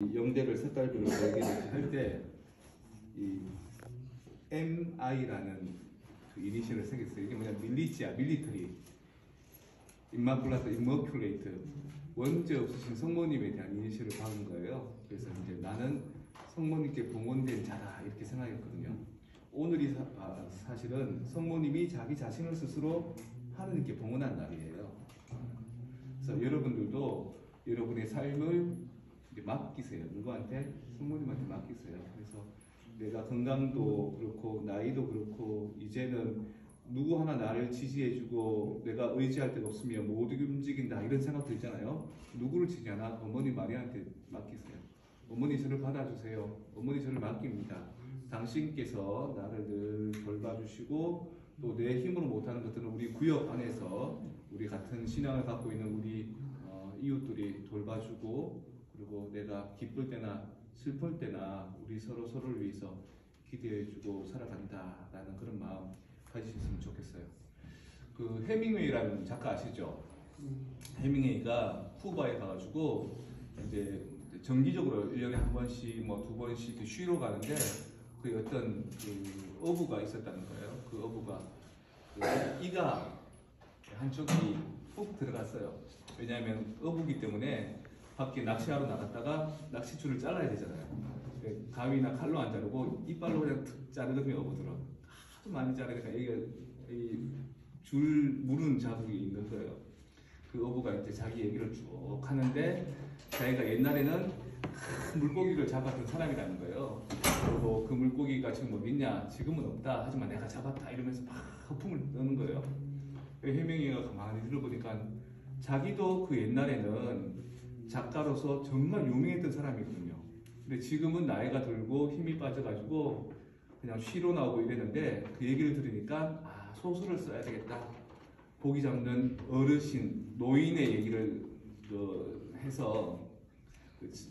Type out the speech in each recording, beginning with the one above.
영대를 색깔별로 얘기를 할 때 이 MI라는 그 이니셜을 새겼어요. 이게 뭐냐, 밀리지아, 밀리터리, 임마쿨라타, 임머큘레이트, 원죄 없으신 성모님에 대한 이니셜을 박은 거예요. 그래서 이제 나는 성모님께 봉헌된 자다 이렇게 생각했거든요. 오늘이 사실은 성모님이 자기 자신을 스스로 하느님께 봉헌한 날이에요. 그래서 여러분들도 여러분의 삶을 이제 맡기세요. 누구한테? 성모님한테 맡기세요. 그래서 내가 건강도 그렇고 나이도 그렇고 이제는 누구 하나 나를 지지해주고 내가 의지할 데가 없으면 못 움직인다 이런 생각 들잖아요. 누구를 지지하나? 어머니 마리아한테 맡기세요. 어머니 저를 받아주세요. 어머니 저를 맡깁니다. 당신께서 나를 늘 돌봐주시고 또 내 힘으로 못하는 것들은 우리 구역 안에서 우리 같은 신앙을 갖고 있는 우리 이웃들이 돌봐주고, 그리고 내가 기쁠 때나 슬플 때나 우리 서로를 위해서 기대해주고 살아간다라는 그런 마음 가지셨으면 좋겠어요. 그 해밍웨이라는 작가 아시죠? 해밍웨이가 쿠바에 가가지고 이제 정기적으로 1년에 한 번씩 뭐 2번씩 쉬러 가는데 그 어떤 그 어부가 있었다는 거예요. 그 어부가 그 이가 한쪽이 훅 들어갔어요. 왜냐하면 어부기 때문에 밖에 낚시하러 나갔다가 낚싯줄을 잘라야 되잖아요. 가위나 칼로 안 자르고 이빨로 그냥 툭 자르거든요. 어부들은 하도 많이 자르니까 이 줄 무른 자국이 있는 거예요. 그 어부가 이제 자기 얘기를 쭉 하는데 자기가 옛날에는 큰 물고기를 잡았던 사람이라는 거예요. 그리고 그 물고기가 지금 어디 있냐? 지금은 없다. 하지만 내가 잡았다. 이러면서 막 허풍을 떠는 거예요. 해명이가 가만히 들어보니까 자기도 그 옛날에는 작가로서 정말 유명했던 사람이거든요. 근데 지금은 나이가 들고 힘이 빠져가지고 그냥 쉬러 나오고 이랬는데 그 얘기를 들으니까 소설을 써야 되겠다. 고기 잡는 어르신, 노인의 얘기를 해서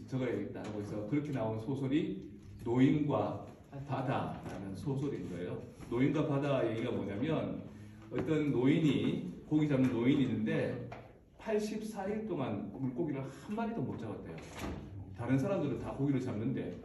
적어야겠다 하고 해서 그렇게 나온 소설이 노인과 바다라는 소설인 거예요. 노인과 바다 얘기가 뭐냐면 어떤 노인이, 고기 잡는 노인이 있는데 84일 동안 물고기를 한 마리도 못 잡았대요. 다른 사람들은 다 고기를 잡는데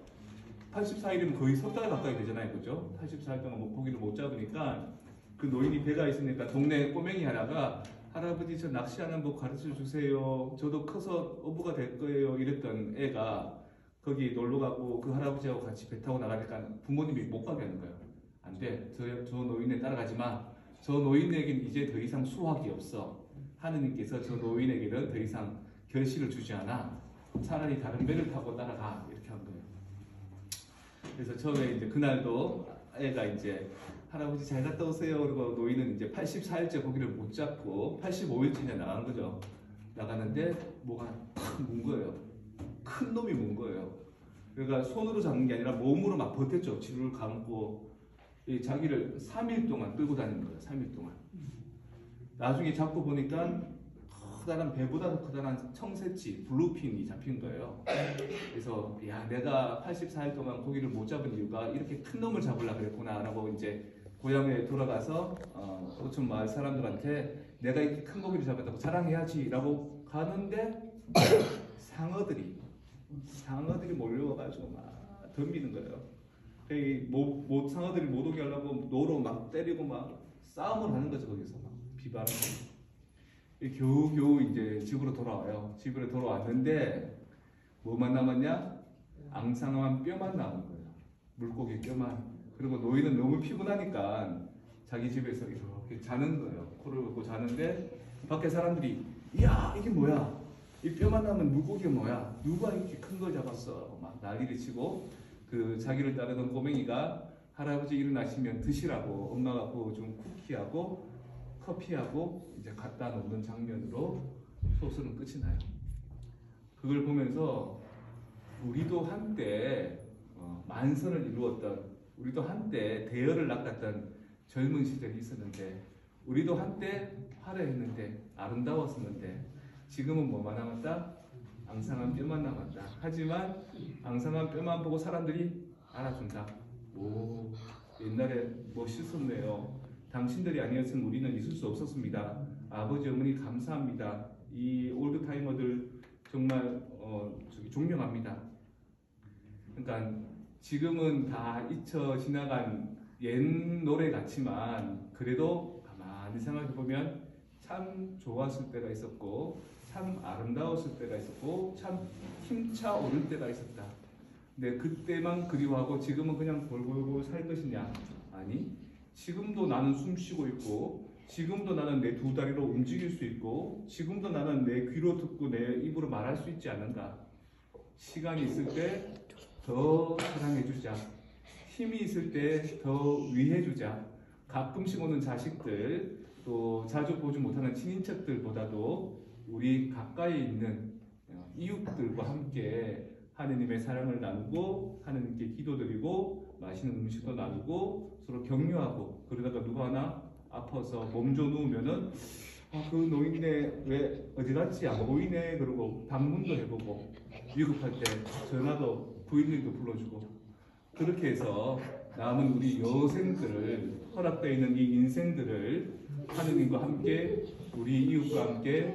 84일이면 거의 석 달 가까이 되잖아요. 그죠? 84일 동안 고기를 못 잡으니까 그 노인이 배가 있으니까 동네 꼬맹이 하나가 할아버지 저 낚시하는 법 가르쳐 주세요. 저도 커서 어부가 될 거예요. 이랬던 애가 거기 놀러 가고 그 할아버지하고 같이 배 타고 나가니까 부모님이 못 가게 하는 거예요. 안 돼. 저 노인에 따라가지 마. 저 노인에게는 이제 더 이상 수확이 없어. 하느님께서 저 노인에게는 더 이상 결실을 주지 않아. 차라리 다른 배를 타고 따라가. 이렇게 한 거예요. 그래서 처음에 이제 그날도 애가 이제 할아버지 잘 갔다 오세요. 그리고 노인은 이제 84일째 고기를 못 잡고 85일째에 나간 거죠. 나가는데 뭐가 탁 문 거예요. 큰 놈이 문 거예요. 그러니까 손으로 잡는 게 아니라 몸으로 막 버텼죠. 지루를 감고 자기를 3일 동안 끌고 다니는 거예요. 3일 동안. 나중에 잡고 보니까 커다란 배보다 더 커다란 청새치, 블루핀이 잡힌 거예요. 그래서 야, 내가 84일 동안 고기를 못 잡은 이유가 이렇게 큰 놈을 잡으려고 그랬구나 라고 이제 고향에 돌아가서 어촌 마을 사람들한테 내가 이렇게 큰 고기를 잡았다고 자랑해야지 라고 가는데 상어들이 몰려와가지고 막 덤비는 거예요. 상어들이 못 오게 하려고 노로 막 때리고 막 싸움을 하는 거죠. 거기서 막 비바람을. 겨우겨우 이제 집으로 돌아와요. 집으로 돌아왔는데 뭐만 남았냐? 앙상한 뼈만 남은 거예요. 물고기 뼈만. 그리고 노인은 너무 피곤하니까 자기 집에서 이렇게 자는 거예요. 코를 걷고 자는데 밖에 사람들이 이야 이게 뭐야? 이 뼈만 남은 물고기가 뭐야? 누가 이렇게 큰 걸 잡았어? 막 난리를 치고 그 자기를 따르던 꼬맹이가 할아버지 일어나시면 드시라고 엄마가 구워준 쿠키하고 커피하고 이제 갖다 놓는 장면으로 소설은 끝이 나요. 그걸 보면서 우리도 한때 만선을 이루었던, 우리도 한때 대열을 낚았던 젊은 시절이 있었는데, 우리도 한때 화려했는데 아름다웠었는데 지금은 뭐만 남았다? 앙상한 뼈만 남았다. 하지만 앙상한 뼈만 보고 사람들이 알아준다. 오, 옛날에 멋있었네요. 당신들이 아니었으면 우리는 있을 수 없었습니다. 아버지 어머니 감사합니다. 이 올드타이머들 정말 존경합니다. 그러니까 지금은 다 잊혀 지나간 옛 노래 같지만 그래도 가만히 생각해 보면 참 좋았을 때가 있었고 참 아름다웠을 때가 있었고 참 힘차 오를 때가 있었다. 근데 그때만 그리워하고 지금은 그냥 골골골 살 것이냐? 아니, 지금도 나는 숨 쉬고 있고 지금도 나는 내 두 다리로 움직일 수 있고 지금도 나는 내 귀로 듣고 내 입으로 말할 수 있지 않는가? 시간이 있을 때 더 사랑해주자. 힘이 있을 때 더 위해주자. 가끔씩 오는 자식들, 또 자주 보지 못하는 친인척들보다도 우리 가까이 있는 이웃들과 함께 하느님의 사랑을 나누고 하느님께 기도드리고 맛있는 음식도 나누고 서로 격려하고 그러다가 누가 하나 아파서 몸져 누우면은 그 노인네 왜 어디 갔지 안 보이네 그러고 방문도 해보고 위급할 때 전화도 부인들도 불러주고 그렇게 해서 남은 우리 여생들을 허락되어 있는 이 인생들을 하느님과 함께 우리 이웃과 함께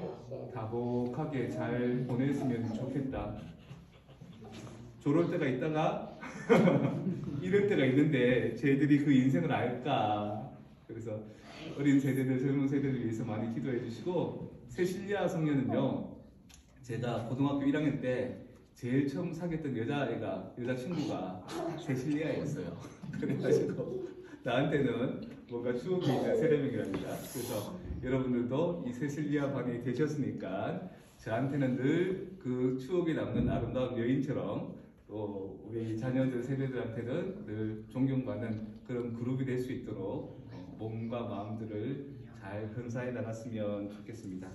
다복하게 잘 보냈으면 좋겠다. 저럴 때가 있다가 이럴 때가 있는데 쟤들이 그 인생을 알까? 그래서 어린 세대들, 젊은 세대를 위해서 많이 기도해 주시고 세실리아 성녀는요, 제가 고등학교 1학년 때 제일 처음 사귀었던 여자친구가 세실리아였어요. 그래가지고 나한테는 뭔가 추억이 있는 세례명이랍니다. 그래서 여러분들도 이 세실리아 반이 되셨으니까 저한테는 늘 그 추억이 남는 아름다운 여인처럼 또 우리 자녀들 세대들한테는 늘 존경받는 그런 그룹이 될 수 있도록 몸과 마음들을 잘 건사해 나갔으면 좋겠습니다.